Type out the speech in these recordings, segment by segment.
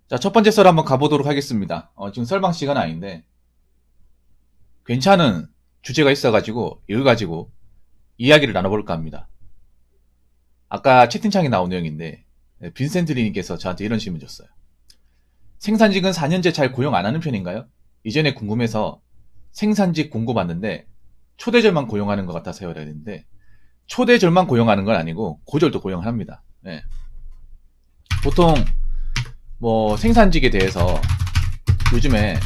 자, 첫 번째 썰 한번 가보도록 하겠습니다. 지금 썰방 시간 아닌데, 괜찮은 주제가 있어가지고, 이걸 가지고 이야기를 나눠볼까 합니다. 아까 채팅창에 나온 내용인데, 빈센트리님께서 저한테 이런 질문 줬어요. 생산직은 4년째 잘 고용 안 하는 편인가요? 이전에 궁금해서 생산직 공고 봤는데, 초대절만 고용하는 것 같아서요. 라는데, 초대절만 고용하는 건 아니고, 고절도 고용합니다. 네. 보통, 생산직에 대해서 요즘에,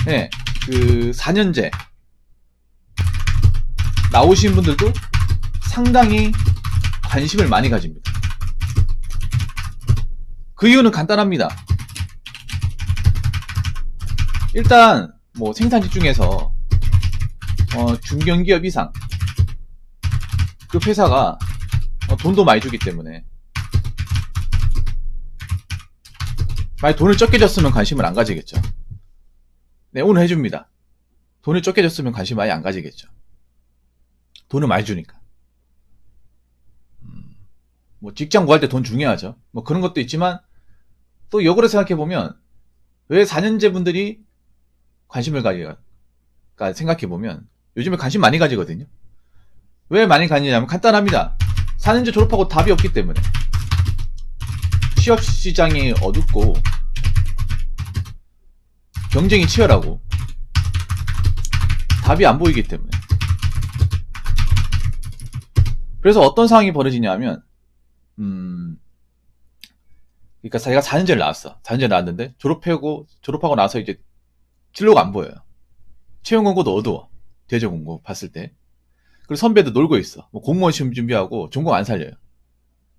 네, 4년제 나오신 분들도 상당히 관심을 많이 가집니다. 그 이유는 간단합니다. 일단, 생산직 중에서, 중견기업 이상, 그 회사가 돈도 많이 주기 때문에, 만약 돈을 적게 줬으면 관심을 안 가지겠죠. 네, 오늘 해줍니다. 돈을 적게 줬으면 관심 아예 안 가지겠죠. 돈을 많이 주니까. 직장 구할 때 돈 중요하죠. 그런 것도 있지만, 또 역으로 생각해보면, 왜 4년제 분들이 관심을 가질까 생각해보면, 요즘에 관심 많이 가지거든요. 왜 많이 가지냐면 간단합니다. 4년제 졸업하고 답이 없기 때문에. 취업시장이 어둡고, 경쟁이 치열하고, 답이 안 보이기 때문에. 그래서 어떤 상황이 벌어지냐 하면, 그러니까 자기가 4년제를 나왔어. 4년제 나왔는데, 졸업하고 나서 이제 진로가 안 보여요. 채용 공고도 어두워. 대저 공고 봤을 때. 그리고 선배도 놀고 있어. 공무원 시험 준비하고 전공 안 살려요.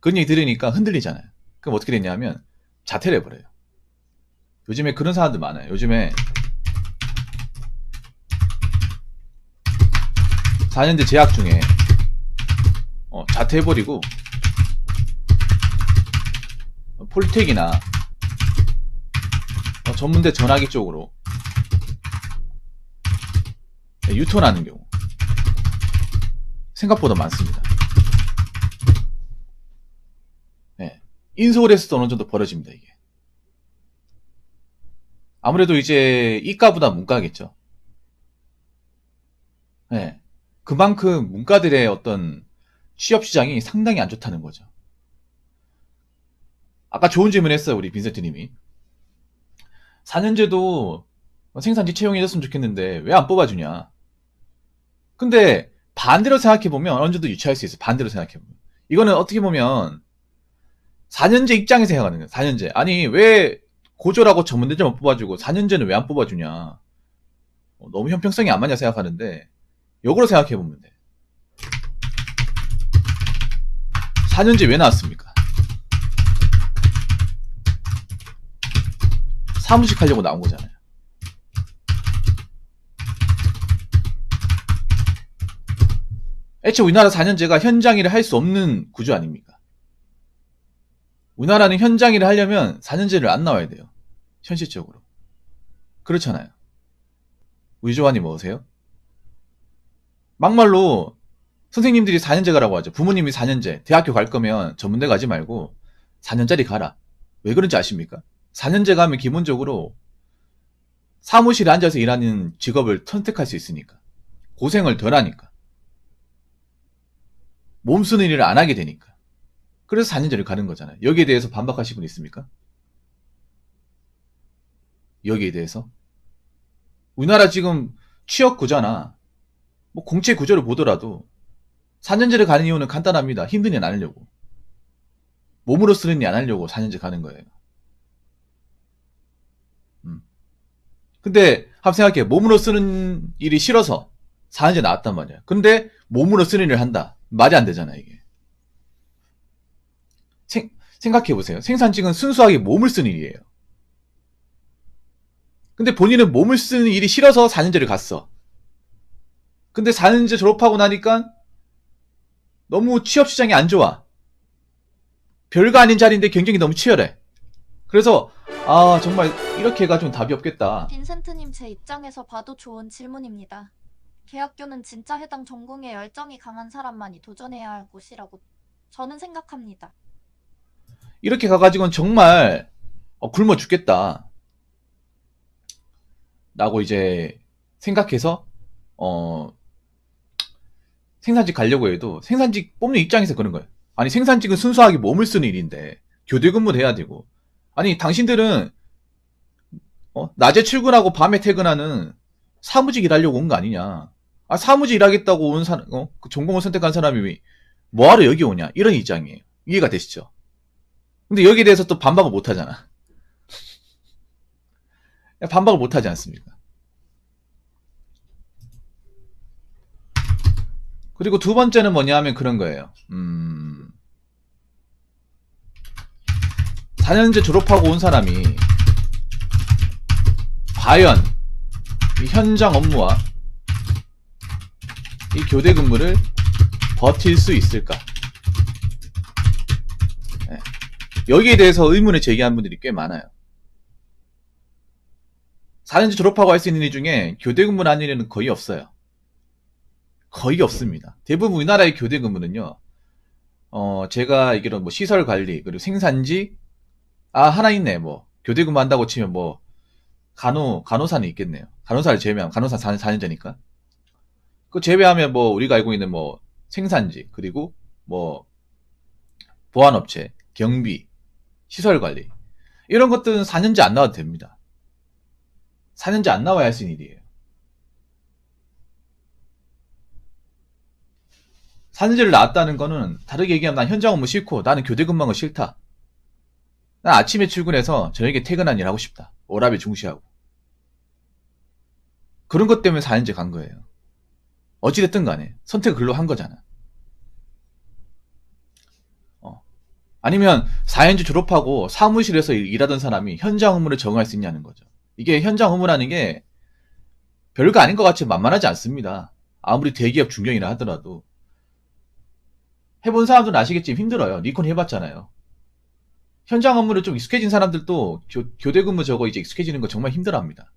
그런 얘기 들으니까 흔들리잖아요. 그럼 어떻게 됐냐면, 자퇴를 해버려요. 요즘에 그런 사람들 많아요. 요즘에 4년제 재학 중에 자퇴해버리고 폴텍이나 전문대 전화기 쪽으로 유턴하는 경우 생각보다 많습니다. 네. 인서울에서도 어느 정도 벌어집니다. 이게 아무래도 이제 이과보다 문과겠죠. 네. 그만큼 문과들의 어떤 취업 시장이 상당히 안 좋다는 거죠. 아까 좋은 질문 했어요, 우리 빈센트님이. 4년제도 생산직 채용해줬으면 좋겠는데 왜 안 뽑아주냐. 근데 반대로 생각해보면 어느 정도 유추할 수 있어요. 반대로 생각해보면. 이거는 어떻게 보면 4년제 입장에서 생각하는 거예요. 4년제. 아니 왜 고졸하고 전문대점만 뽑아주고 4년제는 왜 안 뽑아주냐. 너무 형평성이 안 맞냐 생각하는데 역으로 생각해보면 돼. 4년제 왜 나왔습니까? 사무직 하려고 나온 거잖아요. 애초에 우리나라 4년제가 현장 일을 할 수 없는 구조 아닙니까? 우리나라는 현장 일을 하려면 4년제를 안 나와야 돼요. 현실적으로. 그렇잖아요. 우리 조안이 뭐세요? 막말로 선생님들이 4년제 가라고 하죠. 부모님이 4년제, 대학교 갈 거면 전문대 가지 말고 4년짜리 가라. 왜 그런지 아십니까? 4년제 가면 기본적으로 사무실에 앉아서 일하는 직업을 선택할 수 있으니까. 고생을 덜 하니까. 몸 쓰는 일을 안 하게 되니까. 그래서 4년제를 가는 거잖아요. 여기에 대해서 반박하실 분 있습니까? 여기에 대해서? 우리나라 지금 취업 구조나 공채 구조를 보더라도 4년제를 가는 이유는 간단합니다. 힘든 일 안 하려고. 몸으로 쓰는 일 안 하려고 4년제 가는 거예요. 근데 한번 생각해. 몸으로 쓰는 일이 싫어서 4년제 나왔단 말이야. 근데 몸으로 쓰는 일을 한다. 말이 안 되잖아 이게. 생각해보세요. 생산직은 순수하게 몸을 쓰는 일이에요. 근데 본인은 몸을 쓰는 일이 싫어서 4년제를 갔어. 근데 4년제 졸업하고 나니까 너무 취업 시장이 안 좋아. 별거 아닌 자리인데 경쟁이 너무 치열해. 그래서 정말 이렇게 해가지고는 답이 없겠다. 빈센트님 제 입장에서 봐도 좋은 질문입니다. 대학교는 진짜 해당 전공에 열정이 강한 사람만이 도전해야 할 곳이라고 저는 생각합니다. 이렇게 가가지고는 정말 굶어 죽겠다. 라고 이제 생각해서, 생산직 가려고 해도 생산직 뽑는 입장에서 그런 거예요. 아니, 생산직은 순수하게 몸을 쓰는 일인데, 교대 근무를 해야 되고. 아니, 당신들은, 낮에 출근하고 밤에 퇴근하는 사무직 일하려고 온 거 아니냐. 아, 사무직 일하겠다고 온 사람, 그 전공을 선택한 사람이 뭐하러 여기 오냐. 이런 입장이에요. 이해가 되시죠? 근데 여기에 대해서 또 반박을 못 하잖아. 반박을 못 하지 않습니까? 그리고 두 번째는 뭐냐 하면 그런 거예요. 4년제 졸업하고 온 사람이 과연 이 현장 업무와 이 교대 근무를 버틸 수 있을까? 네. 여기에 대해서 의문을 제기한 분들이 꽤 많아요. 4년제 졸업하고 할 수 있는 일 중에 교대 근무를 하는 일은 거의 없어요. 거의 없습니다. 대부분 우리나라의 교대 근무는요, 제가 알기로 뭐 시설 관리, 그리고 생산지, 하나 있네, 뭐. 교대 근무 한다고 치면 뭐, 간호사는 있겠네요. 간호사를 제외하면, 간호사 4년제니까. 그 제외하면 뭐, 우리가 알고 있는 뭐, 생산지, 그리고 뭐, 보안업체, 경비, 시설 관리. 이런 것들은 4년제 안 나와도 됩니다. 4년제 안 나와야 할 수 있는 일이에요. 4년제를 나왔다는 거는 다르게 얘기하면 난 현장 업무 싫고 나는 교대 근무하는 거 싫다. 난 아침에 출근해서 저녁에 퇴근한 일 하고 싶다. 워라밸 중시하고. 그런 것 때문에 4년제 간 거예요. 어찌됐든 간에 선택을 글로 한 거잖아. 아니면 4년제 졸업하고 사무실에서 일하던 사람이 현장 업무를 적응할 수 있냐는 거죠. 이게 현장 업무라는 게 별거 아닌 것 같이 만만하지 않습니다. 아무리 대기업 중견이라 하더라도. 해본 사람들은 아시겠지만 힘들어요. 니콘 해봤잖아요. 현장 업무를 좀 익숙해진 사람들도 교대 근무 저거 이제 익숙해지는 거 정말 힘들어합니다.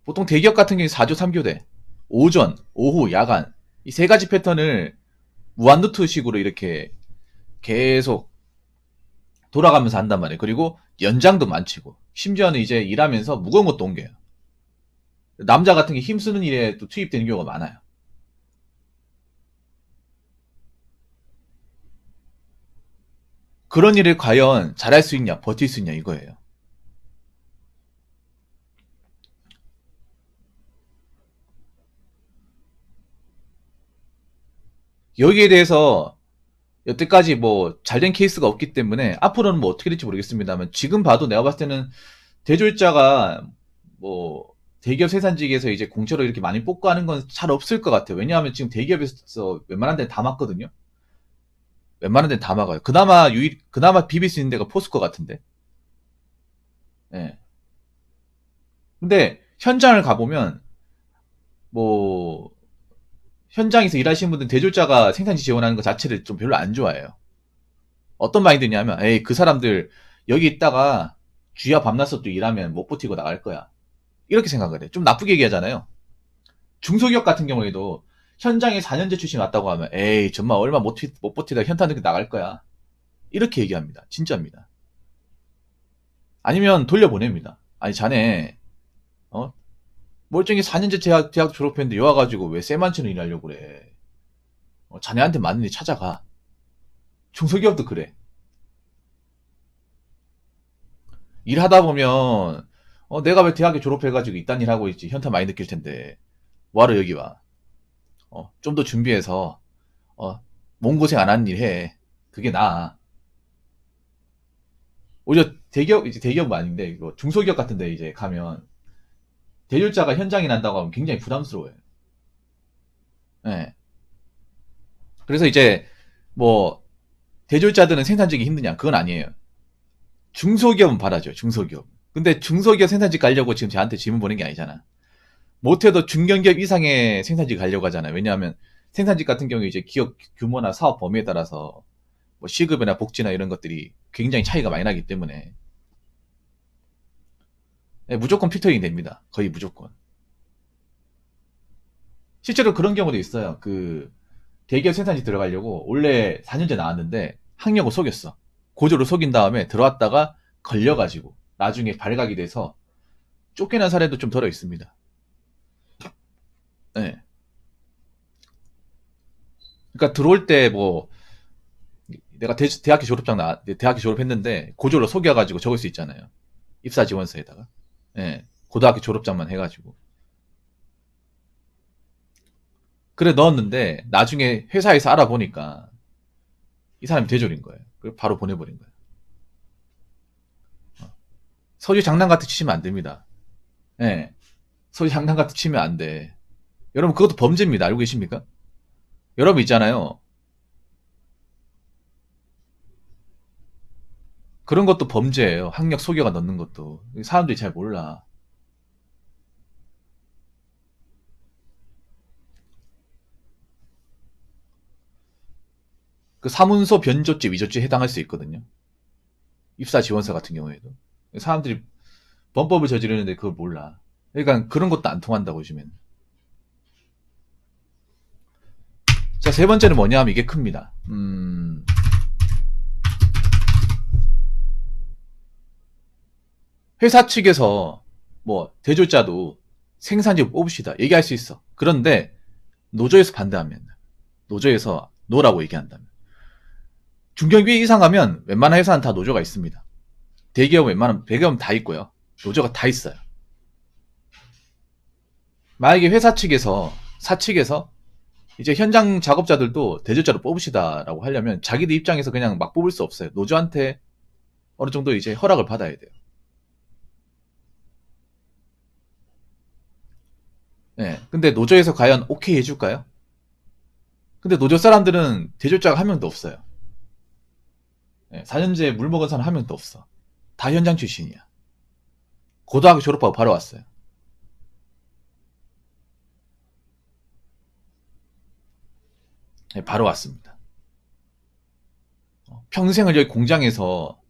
보통 대기업 같은 경우에 4조 3교대, 오전, 오후, 야간 이 세 가지 패턴을 무한루트식으로 이렇게 계속 돌아가면서 한단 말이에요. 그리고 연장도 많치고 심지어는 이제 일하면서 무거운 것도 옮겨요. 남자 같은 게 힘쓰는 일에 또 투입되는 경우가 많아요. 그런 일을 과연 잘할 수 있냐, 버틸 수 있냐 이거예요. 여기에 대해서 여태까지 뭐 잘된 케이스가 없기 때문에 앞으로는 뭐 어떻게 될지 모르겠습니다만 지금 봐도 내가 봤을 때는 대졸자가 뭐 대기업 생산직에서 이제 공채로 이렇게 많이 뽑고 하는 건 잘 없을 것 같아요. 왜냐하면 지금 대기업에서 웬만한 데는 다 맞거든요. 웬만한 데는 다 막아요. 그나마 비빌 수 있는 데가 포스코 같은데. 예. 근데 현장을 가보면 뭐 현장에서 일하시는 분들은 대졸자가 생산지 지원하는 것 자체를 좀 별로 안 좋아해요. 어떤 마인드냐면, 에이, 그 사람들 여기 있다가 주야 밤낮서 또 일하면 못 버티고 나갈 거야. 이렇게 생각을 해. 좀 나쁘게 얘기하잖아요. 중소기업 같은 경우에도 현장에 4년제 출신 왔다고 하면, 에이, 정말 얼마 못 버티다 현타 늦게 나갈 거야. 이렇게 얘기합니다. 진짜입니다. 아니면 돌려보냅니다. 아니, 자네, 멀쩡히 4년제 대학 졸업했는데 여기 와가지고 왜 쎄만치는 일하려고 그래. 자네한테 맞는 일 찾아가. 중소기업도 그래. 일하다 보면 내가 왜 대학에 졸업해가지고 이딴 일 하고 있지 현타 많이 느낄 텐데 뭐하러 여기 와. 좀 더 준비해서 몸 고생 안 하는 일 해. 그게 나아. 오히려 대기업 이제 대기업은 아닌데 이거 중소기업 같은데 이제 가면 대졸자가 현장에 난다고 하면 굉장히 부담스러워요. 예. 그래서 이제 뭐 대졸자들은 생산직이 힘드냐? 그건 아니에요. 중소기업은 받아줘요. 중소기업. 근데 중소기업 생산직 가려고 지금 저한테 질문 보낸 게 아니잖아. 못해도 중견기업 이상의 생산직 가려고 하잖아요. 왜냐하면 생산직 같은 경우에 이제 기업 규모나 사업 범위에 따라서 뭐 시급이나 복지나 이런 것들이 굉장히 차이가 많이 나기 때문에 무조건 필터링 됩니다. 거의 무조건. 실제로 그런 경우도 있어요. 그 대기업 생산직 들어가려고 원래 4년제 나왔는데 학력을 속였어. 고조를 속인 다음에 들어왔다가 걸려가지고 나중에 발각이 돼서 쫓겨난 사례도 좀 덜어 있습니다. 네. 그러니까 들어올 때 뭐 내가 대학교 졸업장 대학교 졸업했는데 고졸로 속여가지고 적을 수 있잖아요. 입사 지원서에다가. 예. 고등학교 졸업장만 해가지고. 그래 넣었는데 나중에 회사에서 알아보니까 이 사람이 대졸인 거예요. 그리고 바로 보내버린 거예요. 서류 장난같이 치면 안 됩니다. 예. 서류 장난같이 치면 안 돼. 여러분 그것도 범죄입니다. 알고 계십니까? 여러분 있잖아요. 그런 것도 범죄예요. 학력 속여가 넣는 것도. 사람들이 잘 몰라. 그 사문서 변조죄, 위조죄에 해당할 수 있거든요. 입사 지원서 같은 경우에도. 사람들이 범법을 저지르는데 그걸 몰라. 그러니까 그런 것도 안 통한다고 요즘에는. 자, 세 번째는 뭐냐 하면 이게 큽니다. 회사 측에서 뭐 대졸자도 생산직 뽑읍시다. 얘기할 수 있어. 그런데 노조에서 반대하면, 노조에서 노라고 얘기한다면. 중견비 이상 하면 웬만한 회사는 다 노조가 있습니다. 대기업 웬만한 대기업 다 있고요. 노조가 다 있어요. 만약에 회사 측에서 사측에서 이제 현장 작업자들도 대졸자로 뽑으시다라고 하려면 자기들 입장에서 그냥 막 뽑을 수 없어요. 노조한테 어느 정도 이제 허락을 받아야 돼요. 네. 근데 노조에서 과연 오케이 해줄까요? 근데 노조 사람들은 대졸자가 한 명도 없어요. 네. 4년제 물 먹은 사람 한 명도 없어. 다 현장 출신이야. 고등학교 졸업하고 바로 왔어요. 네, 바로 왔습니다. 평생을 여기 공장에서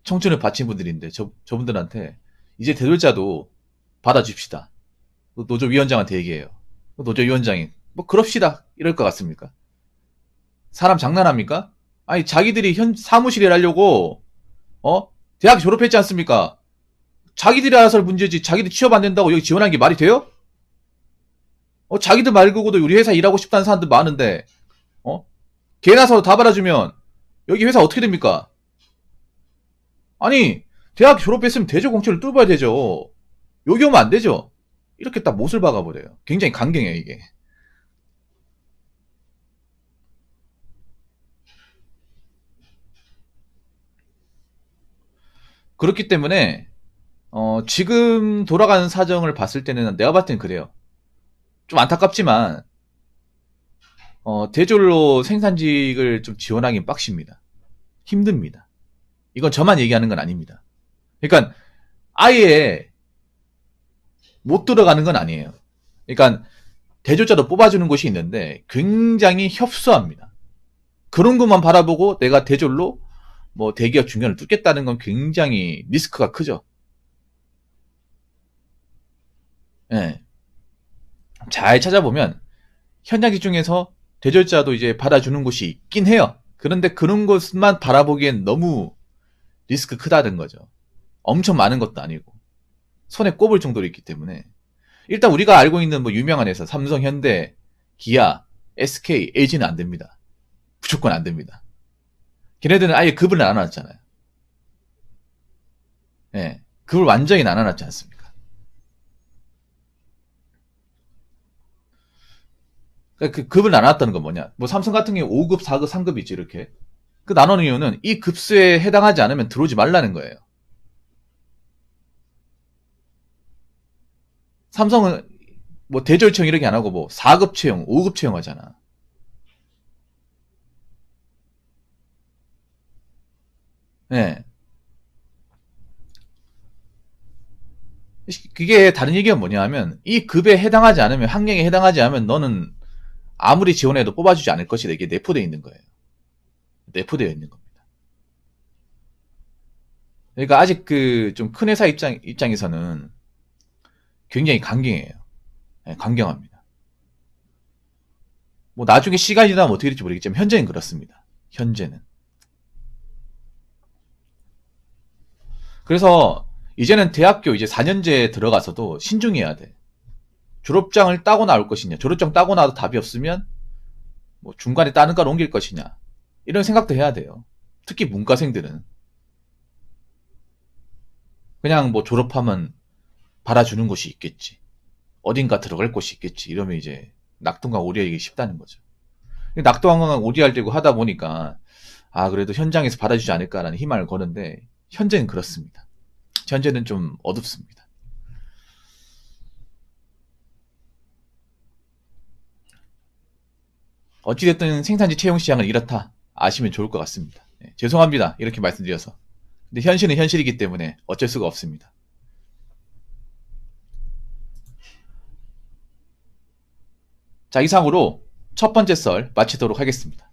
청춘을 바친 분들인데 저분들한테 이제 대졸자도 받아줍시다. 노조 위원장한테 얘기해요. 노조 위원장이 뭐 그럽시다 이럴 것 같습니까? 사람 장난합니까? 아니 자기들이 사무실에 하려고 대학 졸업했지 않습니까? 자기들이 알아서 할 문제지. 자기들 취업 안 된다고 여기 지원한 게 말이 돼요? 자기들 말고도 우리 회사 일하고 싶다는 사람들 많은데 개나서 다 받아주면 여기 회사 어떻게 됩니까? 아니 대학 졸업했으면 대졸 공채를 뚫어야 되죠. 여기 오면 안 되죠. 이렇게 딱 못을 박아버려요. 굉장히 강경해요 이게. 그렇기 때문에 지금 돌아가는 사정을 봤을 때는 내가 봤을 땐 그래요. 좀 안타깝지만 대졸로 생산직을 좀 지원하긴 빡십니다. 힘듭니다. 이건 저만 얘기하는 건 아닙니다. 그러니까 아예 못 들어가는 건 아니에요. 그러니까 대졸자도 뽑아주는 곳이 있는데 굉장히 협소합니다. 그런 것만 바라보고 내가 대졸로 뭐 대기업 중견을 뚫겠다는 건 굉장히 리스크가 크죠. 예. 잘 찾아보면 현장직 중에서 대졸자도 이제 받아주는 곳이 있긴 해요. 그런데 그런 곳만 바라보기엔 너무 리스크 크다는 거죠. 엄청 많은 것도 아니고 손에 꼽을 정도로 있기 때문에 일단 우리가 알고 있는 뭐 유명한 회사 삼성, 현대, 기아, SK, LG는 안 됩니다. 무조건 안 됩니다. 걔네들은 아예 급을 나눠놨잖아요. 예, 급을 완전히 나눠놨지 않습니까? 그 급을 나눴다는 건 뭐냐? 뭐 삼성 같은 경우 5급, 4급, 3급이 있지 이렇게. 그 나누는 이유는 이 급수에 해당하지 않으면 들어오지 말라는 거예요. 삼성은 뭐 대졸 채용 이렇게 안 하고 뭐 4급 채용, 5급 채용 하잖아. 예. 그게 다른 얘기가 뭐냐 하면 이 급에 해당하지 않으면 학력에 해당하지 않으면 너는 아무리 지원해도 뽑아주지 않을 것이다. 이게 내포되어 있는 거예요. 내포되어 있는 겁니다. 그러니까 아직 그 좀 큰 회사 입장에서는 굉장히 강경해요. 네, 강경합니다. 뭐 나중에 시간이 지나면 어떻게 될지 모르겠지만 현재는 그렇습니다. 현재는. 그래서 이제는 대학교 이제 4년제에 들어가서도 신중해야 돼. 졸업장을 따고 나올 것이냐, 졸업장 따고 나도 답이 없으면 뭐 중간에 다른 과로 옮길 것이냐, 이런 생각도 해야 돼요. 특히 문과생들은 그냥 뭐 졸업하면 받아주는 곳이 있겠지, 어딘가 들어갈 곳이 있겠지, 이러면 이제 낙동강 오리알기 쉽다는 거죠. 낙동강 오리알 되고 하다 보니까 아 그래도 현장에서 받아주지 않을까라는 희망을 거는데 현재는 그렇습니다. 현재는 좀 어둡습니다. 어찌됐든 생산지 채용 시장은 이렇다 아시면 좋을 것 같습니다. 네, 죄송합니다. 이렇게 말씀드려서. 근데 현실은 현실이기 때문에 어쩔 수가 없습니다. 자, 이상으로 첫 번째 썰 마치도록 하겠습니다.